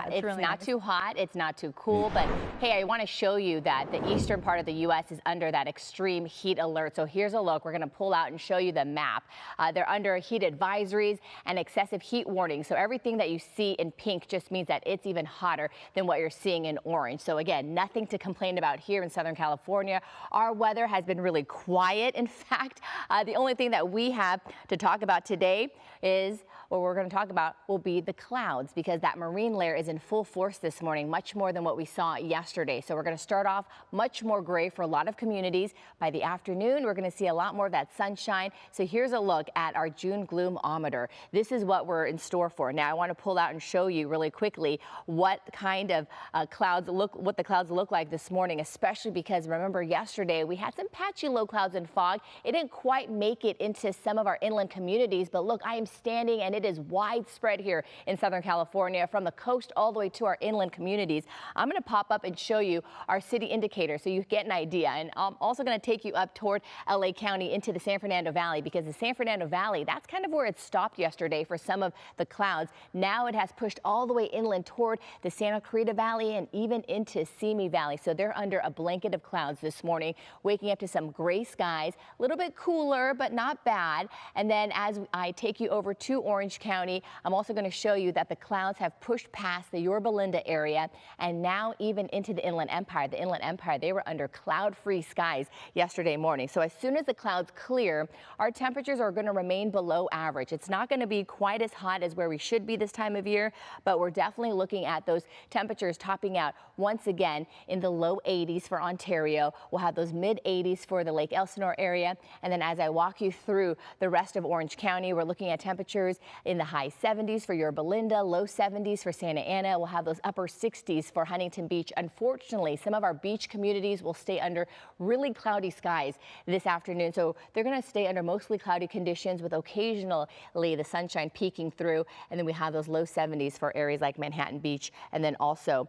Yeah, it's really not nice. too hot, it's not too cool, but hey, I want to show you that the eastern part of the U.S. is under that extreme heat alert. So here's a look. We're going to pull out and show you the map. They're under heat advisories and excessive heat warnings. So everything that you see in pink just means that it's even hotter than what you're seeing in orange. So again, nothing to complain about here in Southern California. Our weather has been really quiet. In fact, the only thing that we have to talk about today is what we're going to talk about will be the clouds, because that marine layer is in full force this morning, much more than what we saw yesterday. So we're going to start off much more gray for a lot of communities. By the afternoon, we're going to see a lot more of that sunshine. So here's a look at our June gloomometer. This is what we're in store for. Now I want to pull out and show you really quickly what kind of the clouds look like this morning, especially because remember yesterday we had some patchy low clouds and fog. It didn't quite make it into some of our inland communities, but look, I am standing and it is widespread here in Southern California from the coast all the way to our inland communities. I'm going to pop up and show you our city indicator so you get an idea. And I'm also going to take you up toward LA County into the San Fernando Valley, because the San Fernando Valley, that's kind of where it stopped yesterday for some of the clouds. Now it has pushed all the way inland toward the Santa Clarita Valley and even into Simi Valley. So they're under a blanket of clouds this morning, waking up to some gray skies, a little bit cooler, but not bad. And then as I take you over to Orange County, I'm also going to show you that the clouds have pushed past the Yorba Linda area and now even into the Inland Empire. The Inland Empire, they were under cloud-free skies yesterday morning. So as soon as the clouds clear, our temperatures are going to remain below average. It's not going to be quite as hot as where we should be this time of year, but we're definitely looking at those temperatures topping out once again in the low 80s for Ontario. We'll have those mid 80s for the Lake Elsinore area. And then as I walk you through the rest of Orange County, we're looking at temperatures in the high 70s for Yorba Linda, low 70s for Santa Ana. We'll have those upper 60s for Huntington Beach. Unfortunately, some of our beach communities will stay under really cloudy skies this afternoon. So they're going to stay under mostly cloudy conditions with occasionally the sunshine peeking through. And then we have those low 70s for areas like Manhattan Beach, and then also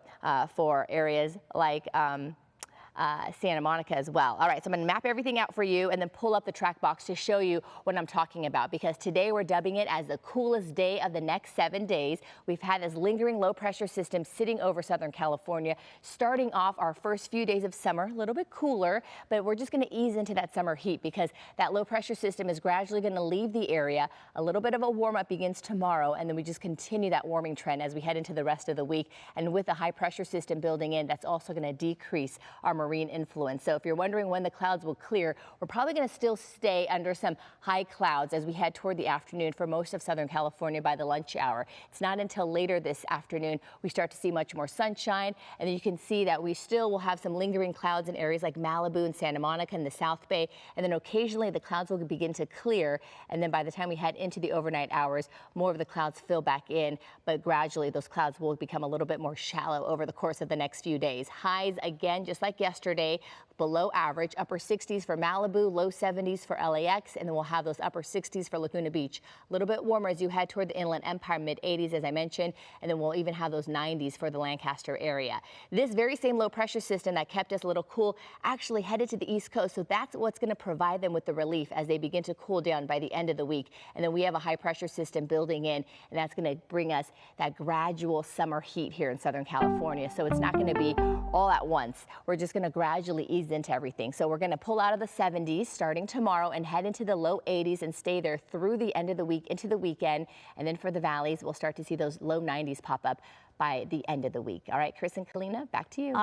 for areas like Santa Monica as well. All right, so I'm going to map everything out for you and then pull up the track box to show you what I'm talking about, because today we're dubbing it as the coolest day of the next 7 days. We've had this lingering low pressure system sitting over Southern California, starting off our first few days of summer, a little bit cooler, but we're just going to ease into that summer heat because that low pressure system is gradually going to leave the area. A little bit of a warm up begins tomorrow, and then we just continue that warming trend as we head into the rest of the week. And with the high pressure system building in, that's also going to decrease our marine influence. So if you're wondering when the clouds will clear, we're probably going to still stay under some high clouds as we head toward the afternoon for most of Southern California by the lunch hour. It's not until later this afternoon we start to see much more sunshine, and then you can see that we still will have some lingering clouds in areas like Malibu and Santa Monica and the South Bay, and then occasionally the clouds will begin to clear, and then by the time we head into the overnight hours, more of the clouds fill back in, but gradually those clouds will become a little bit more shallow over the course of the next few days. Highs again, just like yesterday, below average, upper 60s for Malibu, low 70s for LAX, and then we'll have those upper 60s for Laguna Beach. A little bit warmer as you head toward the Inland Empire, mid 80s as I mentioned, and then we'll even have those 90s for the Lancaster area. This very same low pressure system that kept us a little cool actually headed to the East Coast, so that's what's going to provide them with the relief as they begin to cool down by the end of the week. And then we have a high pressure system building in, and that's going to bring us that gradual summer heat here in Southern California. So it's not going to be all at once. We're just going to gradually ease into everything. So we're going to pull out of the 70s starting tomorrow and head into the low 80s and stay there through the end of the week into the weekend. And then for the valleys, we'll start to see those low 90s pop up by the end of the week. All right, Chris and Kalina, back to you.